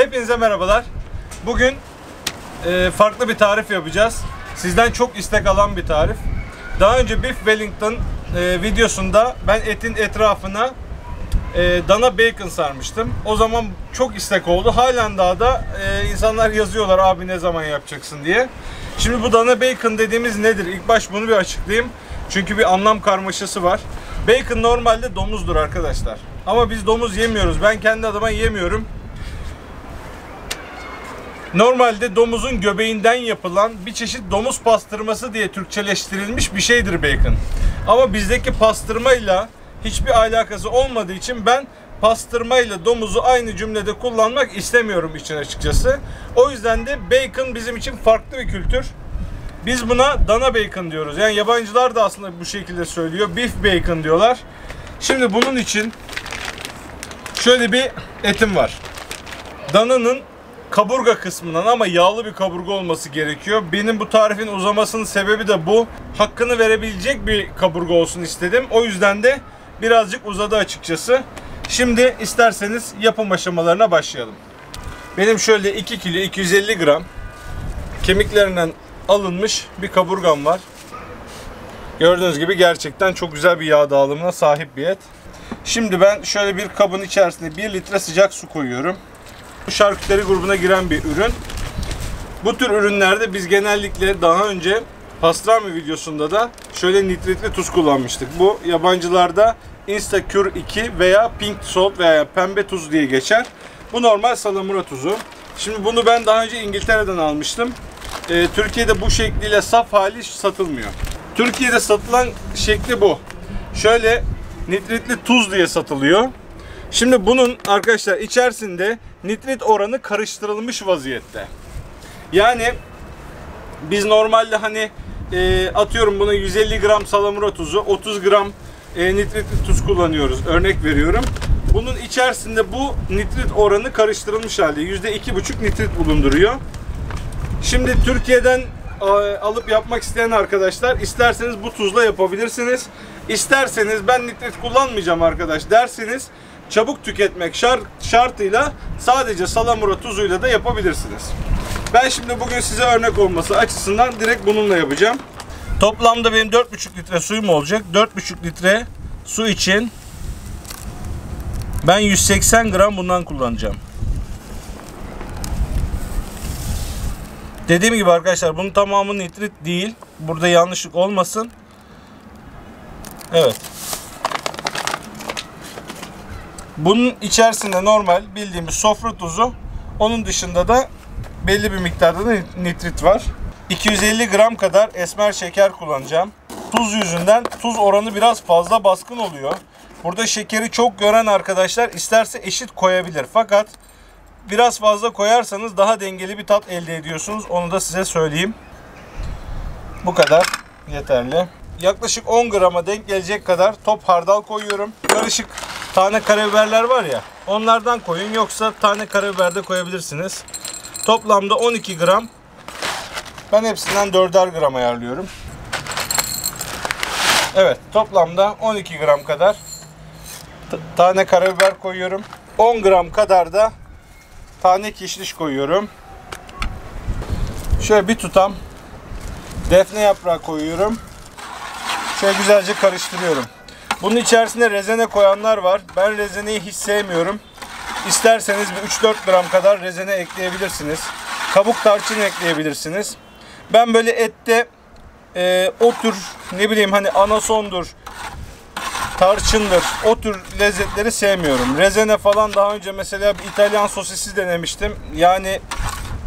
Hepinize merhabalar. Bugün farklı bir tarif yapacağız. Sizden çok istek alan bir tarif. Daha önce Beef Wellington videosunda ben etin etrafına dana bacon sarmıştım. O zaman çok istek oldu. Halen daha da insanlar yazıyorlar abi ne zaman yapacaksın diye. Şimdi bu dana bacon dediğimiz nedir? İlk baş bunu bir açıklayayım. Çünkü bir anlam karmaşası var. Bacon normalde domuzdur arkadaşlar. Ama biz domuz yemiyoruz. Ben kendi adıma yemiyorum. Normalde domuzun göbeğinden yapılan bir çeşit domuz pastırması diye Türkçeleştirilmiş bir şeydir bacon. Ama bizdeki pastırmayla hiçbir alakası olmadığı için ben pastırmayla domuzu aynı cümlede kullanmak istemiyorum için açıkçası. O yüzden de bacon bizim için farklı bir kültür. Biz buna dana bacon diyoruz. Yani yabancılar da aslında bu şekilde söylüyor. Beef bacon diyorlar. Şimdi bunun için şöyle bir etim var. Dananın kaburga kısmından ama yağlı bir kaburga olması gerekiyor. Benim bu tarifin uzamasının sebebi de bu. Hakkını verebilecek bir kaburga olsun istedim. O yüzden de birazcık uzadı açıkçası. Şimdi isterseniz yapım aşamalarına başlayalım. Benim şöyle 2 kilo 250 gram kemiklerinden alınmış bir kaburgam var. Gördüğünüz gibi gerçekten çok güzel bir yağ dağılımına sahip bir et. Şimdi ben şöyle bir kabın içerisine 1 litre sıcak su koyuyorum. Bu şarküteri grubuna giren bir ürün. Bu tür ürünlerde biz genellikle daha önce pastrami videosunda da şöyle nitritli tuz kullanmıştık. Bu yabancılarda Instacure 2 veya Pink Salt veya pembe tuz diye geçer. Bu normal salamura tuzu. Şimdi bunu ben daha önce İngiltere'den almıştım. Türkiye'de bu şekliyle saf hali satılmıyor. Türkiye'de satılan şekli bu. Şöyle nitritli tuz diye satılıyor. Şimdi bunun arkadaşlar içerisinde nitrit oranı karıştırılmış vaziyette. Yani biz normalde hani atıyorum buna 150 gram salamura tuzu, 30 gram nitritli tuz kullanıyoruz. Örnek veriyorum. Bunun içerisinde bu nitrit oranı karıştırılmış halde %2,5 nitrit bulunduruyor. Şimdi Türkiye'den alıp yapmak isteyen arkadaşlar isterseniz bu tuzla yapabilirsiniz. İsterseniz ben nitrit kullanmayacağım arkadaş derseniz çabuk tüketmek şartıyla sadece salamura tuzuyla da yapabilirsiniz. Ben şimdi bugün size örnek olması açısından direkt bununla yapacağım. Toplamda benim 4,5 litre suyum olacak. 4,5 litre su için ben 180 gram bundan kullanacağım. Dediğim gibi arkadaşlar bunun tamamı nitrit değil. Burada yanlışlık olmasın. Evet. Bunun içerisinde normal bildiğimiz sofra tuzu. Onun dışında da belli bir miktarda da nitrit var. 250 gram kadar esmer şeker kullanacağım. Tuz yüzünden tuz oranı biraz fazla baskın oluyor. Burada şekeri çok gören arkadaşlar isterse eşit koyabilir. Fakat biraz fazla koyarsanız daha dengeli bir tat elde ediyorsunuz. Onu da size söyleyeyim. Bu kadar yeterli. Yaklaşık 10 grama denk gelecek kadar top hardal koyuyorum. Karışık tane karabiberler var ya, onlardan koyun, yoksa tane karabiber de koyabilirsiniz. Toplamda 12 gram. Ben hepsinden 4'er gram ayarlıyorum. Evet, toplamda 12 gram kadar tane karabiber koyuyorum. 10 gram kadar da tane kişniş koyuyorum. Şöyle bir tutam defne yaprağı koyuyorum. Şöyle güzelce karıştırıyorum. Bunun içerisine rezene koyanlar var. Ben rezeneyi hiç sevmiyorum. İsterseniz bir 3-4 gram kadar rezene ekleyebilirsiniz. Kabuk tarçın ekleyebilirsiniz. Ben böyle ette o tür ne bileyim hani anasondur, tarçındır, o tür lezzetleri sevmiyorum. Rezene falan daha önce mesela bir İtalyan sosisi denemiştim. Yani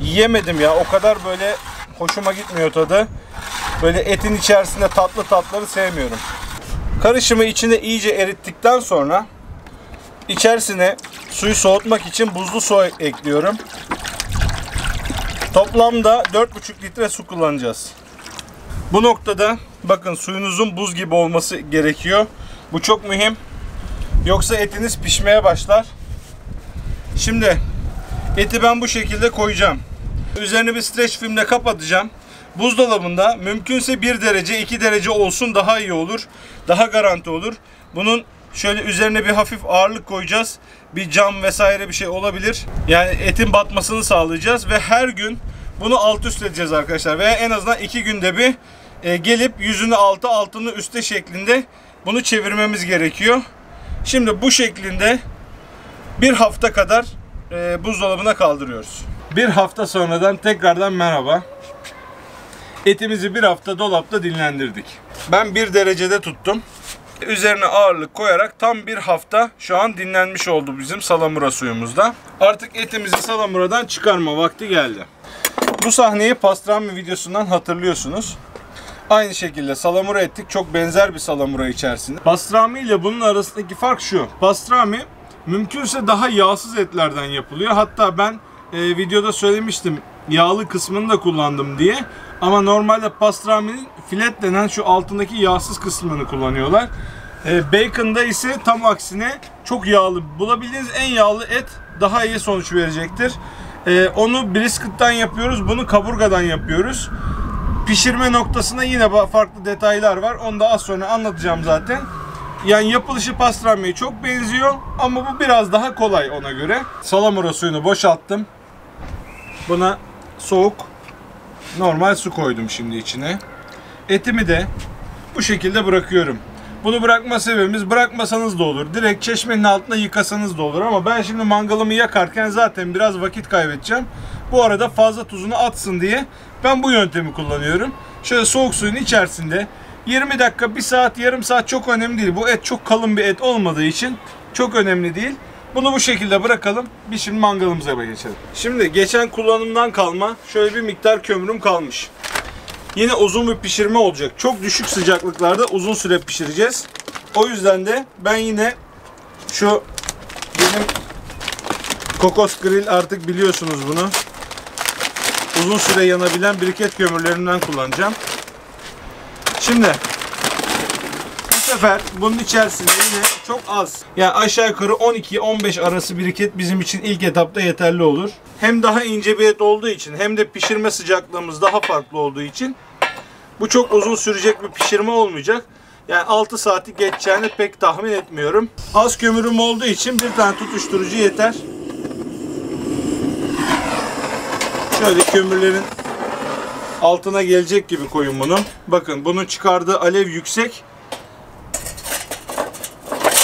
yiyemedim ya. O kadar böyle hoşuma gitmiyor tadı. Böyle etin içerisinde tatlı tatları sevmiyorum. Karışımı içine iyice erittikten sonra içerisine suyu soğutmak için buzlu su ekliyorum. Toplamda 4,5 litre su kullanacağız. Bu noktada bakın suyunuzun buz gibi olması gerekiyor. Bu çok mühim. Yoksa etiniz pişmeye başlar. Şimdi eti ben bu şekilde koyacağım. Üzerini bir streç filmle kapatacağım. Buzdolabında mümkünse 1 derece 2 derece olsun, daha iyi olur. Daha garanti olur. Bunun Şöyle üzerine bir hafif ağırlık koyacağız. Bir cam vesaire bir şey olabilir. Yani etin batmasını sağlayacağız ve her gün bunu alt üst edeceğiz arkadaşlar. Veya en azından 2 günde bir gelip yüzünü alta, altını üste şeklinde bunu çevirmemiz gerekiyor. Şimdi bu şeklinde bir hafta kadar buzdolabına kaldırıyoruz. Bir hafta sonradan tekrardan merhaba. Etimizi bir hafta dolapta dinlendirdik. Ben 1 derecede tuttum. Üzerine ağırlık koyarak tam bir hafta şu an dinlenmiş oldu bizim salamura suyumuzda. Artık etimizi salamuradan çıkarma vakti geldi. Bu sahneyi pastrami videosundan hatırlıyorsunuz. Aynı şekilde salamura ettik. Çok benzer bir salamura içerisinde. Pastrami ile bunun arasındaki fark şu. Pastrami mümkünse daha yağsız etlerden yapılıyor. Hatta ben videoda söylemiştim, yağlı kısmını da kullandım diye. Ama normalde pastraminin filet denen şu altındaki yağsız kısmını kullanıyorlar. Bacon'da ise tam aksine çok yağlı. Bulabildiğiniz en yağlı et daha iyi sonuç verecektir. Onu brisket'tan yapıyoruz. Bunu kaburgadan yapıyoruz. Pişirme noktasında yine farklı detaylar var. Onu da az sonra anlatacağım zaten. Yani yapılışı pastramiye çok benziyor ama bu biraz daha kolay ona göre. Salamura suyunu boşalttım. Buna soğuk normal su koydum şimdi içine. Etimi de bu şekilde bırakıyorum. Bunu bırakma sebebimiz, bırakmasanız da olur. Direkt çeşmenin altına yıkasanız da olur ama ben şimdi mangalımı yakarken zaten biraz vakit kaybedeceğim. Bu arada fazla tuzunu atsın diye ben bu yöntemi kullanıyorum. Şöyle soğuk suyun içerisinde 20 dakika, 1 saat, yarım saat çok önemli değil. Bu et çok kalın bir et olmadığı için çok önemli değil. Bunu bu şekilde bırakalım. Biz şimdi mangalımıza geçelim. Şimdi geçen kullanımdan kalma şöyle bir miktar kömürüm kalmış. Yine uzun bir pişirme olacak. Çok düşük sıcaklıklarda uzun süre pişireceğiz. O yüzden de ben yine şu benim Kokos Grill, artık biliyorsunuz bunu. Uzun süre yanabilen briket kömürlerinden kullanacağım. Şimdi bu sefer bunun içerisinde yine çok az, yani aşağı yukarı 12-15 arası briket bizim için ilk etapta yeterli olur. Hem daha ince bir et olduğu için hem de pişirme sıcaklığımız daha farklı olduğu için bu çok uzun sürecek bir pişirme olmayacak. Yani 6 saati geçeceğini pek tahmin etmiyorum. Az kömürüm olduğu için bir tane tutuşturucu yeter. Şöyle kömürlerin altına gelecek gibi koyun bunu. Bakın bunun çıkardığı alev yüksek.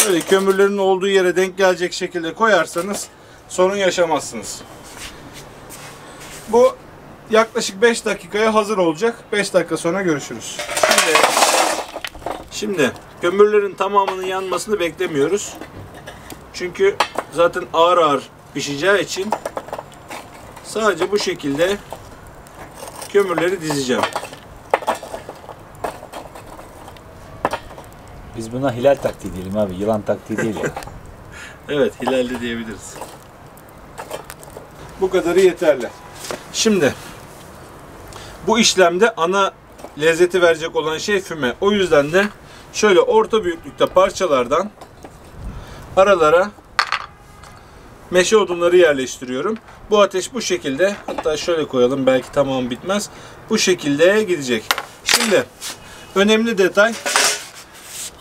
Şöyle kömürlerin olduğu yere denk gelecek şekilde koyarsanız sorun yaşamazsınız. Bu yaklaşık 5 dakikaya hazır olacak. 5 dakika sonra görüşürüz. Şimdi kömürlerin tamamının yanmasını beklemiyoruz. Çünkü zaten ağır ağır pişeceği için sadece bu şekilde kömürleri dizeceğim. Biz buna hilal taktiği diyelim abi. Yılan taktiği değil ya. Evet, hilalli diyebiliriz. Bu kadarı yeterli. Şimdi bu işlemde ana lezzeti verecek olan şey füme. O yüzden de şöyle orta büyüklükte parçalardan aralara meşe odunları yerleştiriyorum. Bu ateş bu şekilde, hatta şöyle koyalım belki tamam bitmez. Bu şekilde gidecek. Şimdi önemli detay,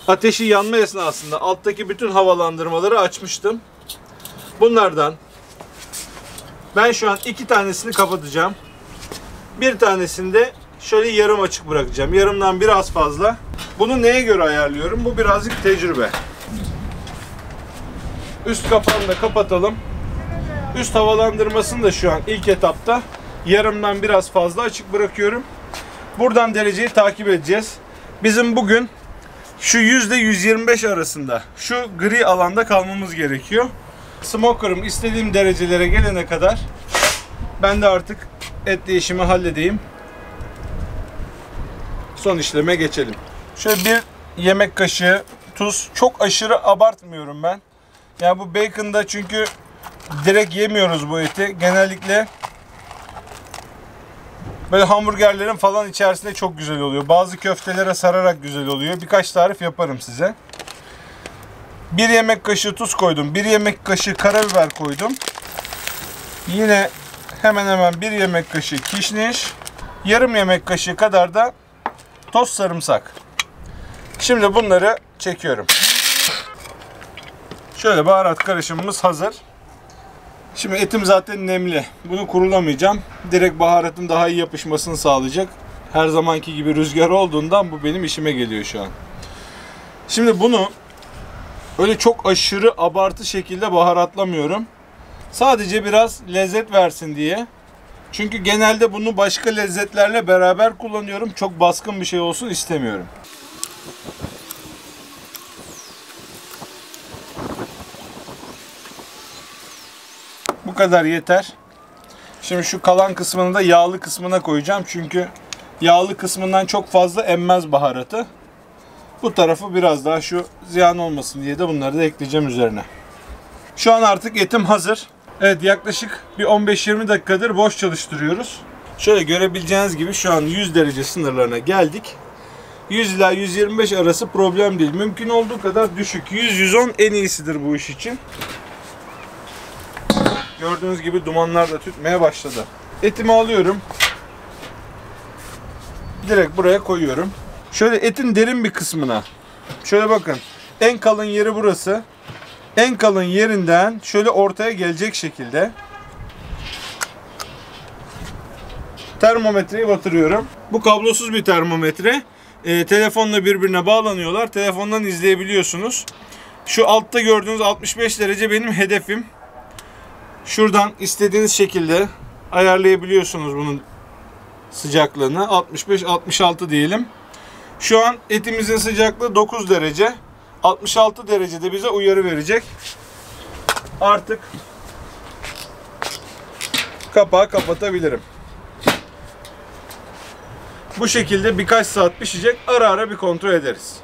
ateşi yanma esnasında alttaki bütün havalandırmaları açmıştım. Bunlardan ben şu an 2 tanesini kapatacağım. Bir tanesini de şöyle yarım açık bırakacağım. Yarımdan biraz fazla. Bunu neye göre ayarlıyorum? Bu birazcık tecrübe. Üst kapağını da kapatalım. Üst havalandırmasını da şu an ilk etapta yarımdan biraz fazla açık bırakıyorum. Buradan dereceyi takip edeceğiz. Bizim bugün şu %125 arasında şu gri alanda kalmamız gerekiyor. Smoker'ım istediğim derecelere gelene kadar ben de artık etli işimi halledeyim. Son işleme geçelim. Şöyle bir yemek kaşığı tuz. Çok aşırı abartmıyorum ben. Yani bu bacon'da çünkü direkt yemiyoruz bu eti. Genellikle böyle hamburgerlerin falan içerisinde çok güzel oluyor. Bazı köftelere sararak güzel oluyor. Birkaç tarif yaparım size. 1 yemek kaşığı tuz koydum. 1 yemek kaşığı karabiber koydum. Yine hemen hemen 1 yemek kaşığı kişniş. Yarım yemek kaşığı kadar da toz sarımsak. Şimdi bunları çekiyorum. Şöyle baharat karışımımız hazır. Şimdi etim zaten nemli. Bunu kurulamayacağım. Direkt baharatın daha iyi yapışmasını sağlayacak. Her zamanki gibi rüzgar olduğundan bu benim işime geliyor şu an. Şimdi bunu öyle çok aşırı abartı şekilde baharatlamıyorum. Sadece biraz lezzet versin diye. Çünkü genelde bunu başka lezzetlerle beraber kullanıyorum. Çok baskın bir şey olsun istemiyorum. Bu kadar yeter. Şimdi şu kalan kısmını da yağlı kısmına koyacağım. Çünkü yağlı kısmından çok fazla emmez baharatı. Bu tarafı biraz daha şu ziyan olmasın diye de bunları da ekleyeceğim üzerine. Şu an artık etim hazır. Evet, yaklaşık bir 15-20 dakikadır boş çalıştırıyoruz. Şöyle görebileceğiniz gibi şu an 100 derece sınırlarına geldik. 100 ila 125 arası problem değil. Mümkün olduğu kadar düşük. 100-110 en iyisidir bu iş için. Gördüğünüz gibi dumanlar da tütmeye başladı. Etimi alıyorum. Direkt buraya koyuyorum. Şöyle etin derin bir kısmına. Şöyle bakın. En kalın yeri burası. En kalın yerinden şöyle ortaya gelecek şekilde termometreyi batırıyorum. Bu kablosuz bir termometre. Telefonla birbirine bağlanıyorlar. Telefondan izleyebiliyorsunuz. Şu altta gördüğünüz 65 derece benim hedefim. Şuradan istediğiniz şekilde ayarlayabiliyorsunuz bunun sıcaklığını. 65-66 diyelim. Şu an etimizin sıcaklığı 9 derece. 66 derecede bize uyarı verecek. Artık kapağı kapatabilirim. Bu şekilde birkaç saat pişecek. Ara ara bir kontrol ederiz.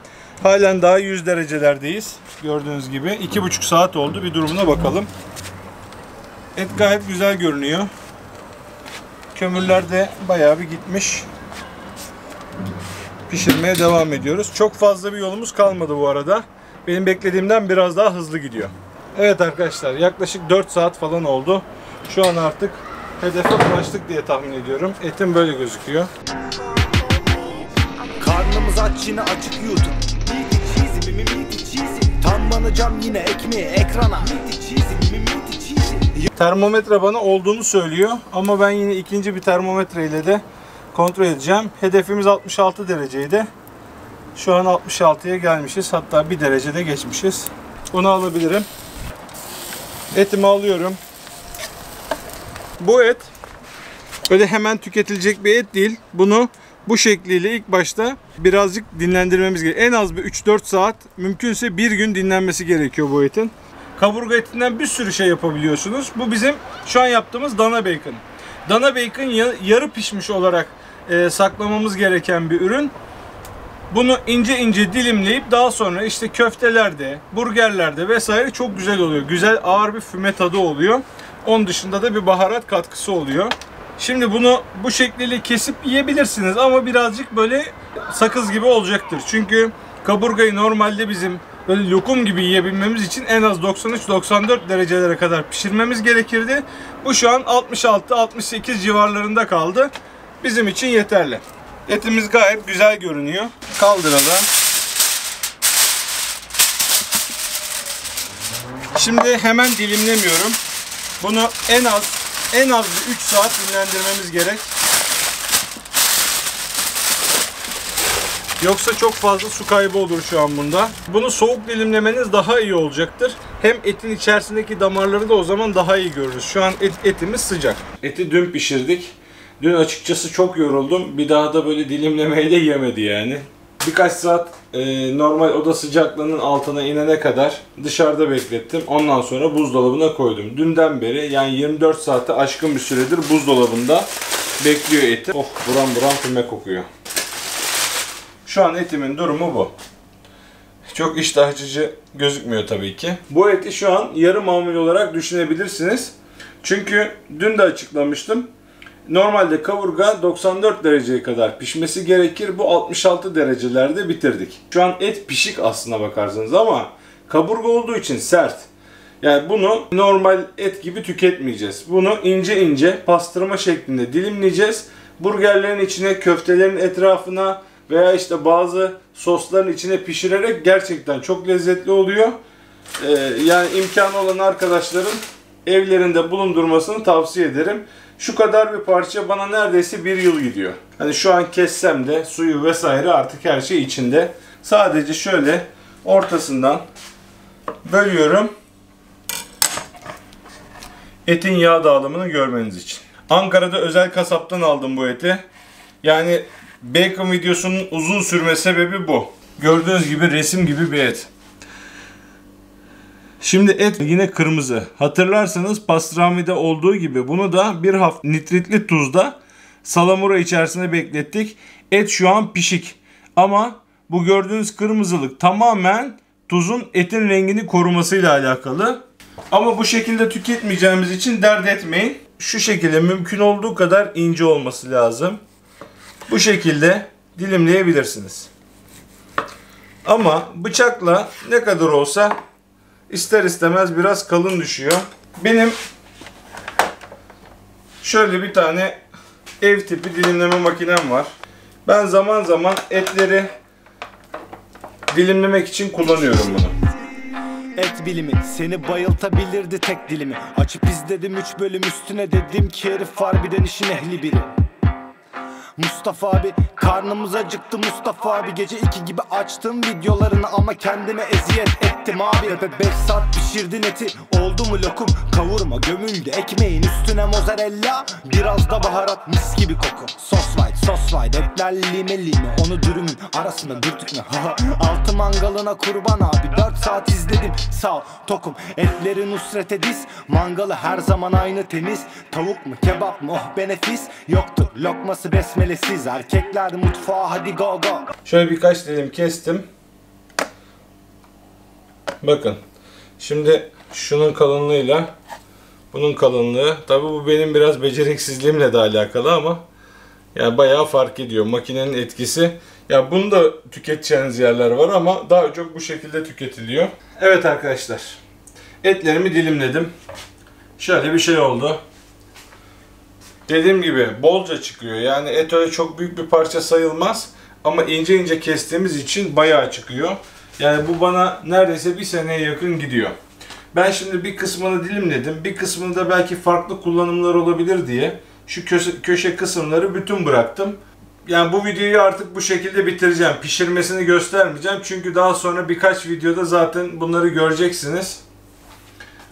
Halen daha 100 derecelerdeyiz. Gördüğünüz gibi 2,5 saat oldu. Bir durumuna bakalım. Et gayet güzel görünüyor. Kömürler de bayağı bir gitmiş. Pişirmeye devam ediyoruz. Çok fazla bir yolumuz kalmadı bu arada. Benim beklediğimden biraz daha hızlı gidiyor. Evet arkadaşlar, yaklaşık 4 saat falan oldu. Şu an artık hedefe ulaştık diye tahmin ediyorum. Etim böyle gözüküyor. Karnımız aç yine açık YouTube. Meaty cheesy, meaty cheesy. Tam banacağım yine ekmeği ekrana. Meaty cheesy, meaty cheesy. Termometre bana olduğunu söylüyor ama ben yine ikinci bir termometre ile de kontrol edeceğim. Hedefimiz 66 dereceydi. Şu an 66'ya gelmişiz. Hatta bir derecede geçmişiz. Bunu alabilirim. Etimi alıyorum. Bu et öyle hemen tüketilecek bir et değil. Bunu bu şekliyle ilk başta birazcık dinlendirmemiz gerekiyor. En az bir 3-4 saat, mümkünse bir gün dinlenmesi gerekiyor bu etin. Kaburga etinden bir sürü şey yapabiliyorsunuz. Bu bizim şu an yaptığımız dana bacon. Dana bacon yarı pişmiş olarak saklamamız gereken bir ürün. Bunu ince ince dilimleyip daha sonra işte köftelerde, burgerlerde vesaire çok güzel oluyor. Güzel ağır bir füme tadı oluyor. Onun dışında da bir baharat katkısı oluyor. Şimdi bunu bu şekliyle kesip yiyebilirsiniz ama birazcık böyle sakız gibi olacaktır. Çünkü kaburgayı normalde bizim böyle lokum gibi yiyebilmemiz için en az 93-94 derecelere kadar pişirmemiz gerekirdi. Bu şu an 66-68 civarlarında kaldı. Bizim için yeterli. Etimiz gayet güzel görünüyor. Kaldıralım. Şimdi hemen dilimlemiyorum. Bunu en az bir 3 saat dinlendirmemiz gerek. Yoksa çok fazla su kaybı olur şu an bunda. Bunu soğuk dilimlemeniz daha iyi olacaktır. Hem etin içerisindeki damarları da o zaman daha iyi görürüz. Şu an etimiz sıcak. Eti dün pişirdik. Dün açıkçası çok yoruldum. Bir daha da böyle dilimlemeyle yemedi yani. Birkaç saat normal oda sıcaklığının altına inene kadar dışarıda beklettim. Ondan sonra buzdolabına koydum. Dünden beri yani 24 saate aşkın bir süredir buzdolabında bekliyor eti. Oh, buram buram füme kokuyor. Şu an etimin durumu bu. Çok iştah açıcı gözükmüyor tabii ki. Bu eti şu an yarı mamul olarak düşünebilirsiniz. Çünkü dün de açıklamıştım. Normalde kaburga 94 dereceye kadar pişmesi gerekir. Bu 66 derecelerde bitirdik. Şu an et pişik aslına bakarsanız ama kaburga olduğu için sert. Yani bunu normal et gibi tüketmeyeceğiz. Bunu ince ince pastırma şeklinde dilimleyeceğiz. Burgerlerin içine, köftelerin etrafına veya işte bazı sosların içine pişirerek gerçekten çok lezzetli oluyor. Yani imkanı olan arkadaşların evlerinde bulundurmasını tavsiye ederim. Şu kadar bir parça bana neredeyse bir yıl gidiyor. Hani şu an kessem de suyu vesaire artık her şey içinde. Sadece şöyle ortasından bölüyorum. Etin yağ dağılımını görmeniz için. Ankara'da özel kasaptan aldım bu eti. Yani bacon videosunun uzun sürme sebebi bu. Gördüğünüz gibi resim gibi bir et. Şimdi et yine kırmızı. Hatırlarsanız pastrami'de olduğu gibi bunu da bir hafta nitritli tuzda salamura içerisine beklettik. Et şu an pişik. Ama bu gördüğünüz kırmızılık tamamen tuzun etin rengini korumasıyla alakalı. Ama bu şekilde tüketmeyeceğimiz için dert etmeyin. Şu şekilde mümkün olduğu kadar ince olması lazım. Bu şekilde dilimleyebilirsiniz. Ama bıçakla ne kadar olsa ister istemez biraz kalın düşüyor. Benim şöyle bir tane ev tipi dilimleme makinem var. Ben zaman zaman etleri dilimlemek için kullanıyorum bunu. Et bilimi seni bayıltabilirdi tek dilimi. Açıp izledim 3 bölüm üstüne, dedim ki herif harbiden işin ehli biri. Mustafa abi karnımız acıktı Mustafa abi. Gece 2 gibi açtım videolarını ama kendime eziyet ettim abi. 5 saat pişirdin eti, oldu mu lokum? Kavurma gömüldü ekmeğin üstüne mozzarella, biraz da baharat, mis gibi koku. Sos white etler lime lime, onu dürümün arasına dürtük mü? Altı mangalına kurban abi, 4 saat izledim sağ ol tokum. Etleri Nusret'e diz, mangalı her zaman aynı temiz. Tavuk mu kebap mı oh benefis, yoktur lokması besmelesiz. Erkekler mutfağa hadi go go. Şöyle birkaç dilim kestim. Bakın. Şimdi şunun kalınlığıyla bunun kalınlığı. Tabi bu benim biraz beceriksizliğimle de alakalı ama yani bayağı fark ediyor. Makinenin etkisi. Ya bunu da tüketeceğiniz yerler var ama daha çok bu şekilde tüketiliyor. Evet arkadaşlar. Etlerimi dilimledim. Şöyle bir şey oldu. Dediğim gibi bolca çıkıyor. Yani et öyle çok büyük bir parça sayılmaz. Ama ince ince kestiğimiz için bayağı çıkıyor. Yani bu bana neredeyse bir seneye yakın gidiyor. Ben şimdi bir kısmını dilimledim. Bir kısmını da belki farklı kullanımlar olabilir diye şu köşe kısımları bütün bıraktım. Yani bu videoyu artık bu şekilde bitireceğim. Pişirmesini göstermeyeceğim. Çünkü daha sonra birkaç videoda zaten bunları göreceksiniz.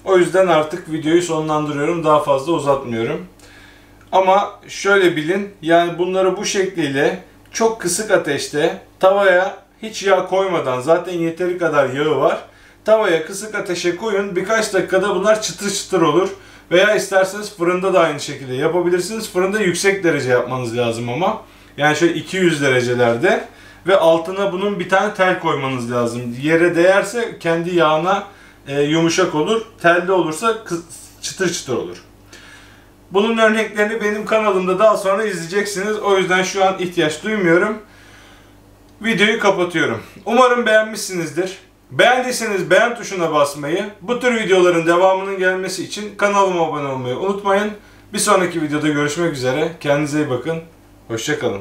O yüzden artık videoyu sonlandırıyorum. Daha fazla uzatmıyorum. Ama şöyle bilin, yani bunları bu şekliyle çok kısık ateşte tavaya hiç yağ koymadan, zaten yeteri kadar yağı var. Tavaya kısık ateşe koyun, birkaç dakikada bunlar çıtır çıtır olur. Veya isterseniz fırında da aynı şekilde yapabilirsiniz. Fırında yüksek derece yapmanız lazım ama. Yani şöyle 200 derecelerde ve altına bunun bir tane tel koymanız lazım. Yere değerse kendi yağına yumuşak olur. Telde olursa çıtır çıtır olur. Bunun örneklerini benim kanalımda daha sonra izleyeceksiniz. O yüzden şu an ihtiyaç duymuyorum. Videoyu kapatıyorum. Umarım beğenmişsinizdir. Beğendiyseniz beğen tuşuna basmayı, bu tür videoların devamının gelmesi için kanalıma abone olmayı unutmayın. Bir sonraki videoda görüşmek üzere. Kendinize iyi bakın. Hoşça kalın.